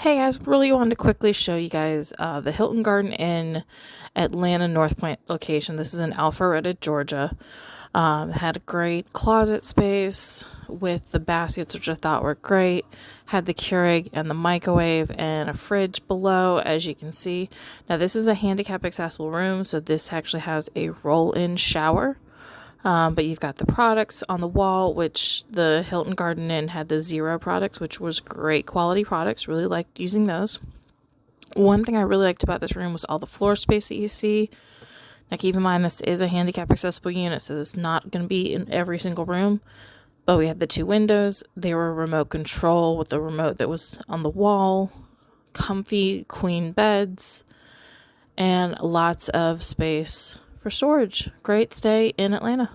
Hey guys, really wanted to quickly show you guys the Hilton Garden Inn Atlanta Northpoint location. This is in Alpharetta, Georgia. Had a great closet space with the baskets, which I thought were great. Had the Keurig and the microwave and a fridge below, as you can see. Now this is a handicap accessible room, so this actually has a roll-in shower. But you've got the products on the wall, which the Hilton Garden Inn had the Zero products, which was great quality products. Really liked using those. One thing I really liked about this room was all the floor space that you see. Now keep in mind this is a handicap accessible unit, so it's not going to be in every single room. But we had the two windows. They were remote control with the remote that was on the wall. Comfy queen beds. And lots of space for storage. Great stay in Atlanta.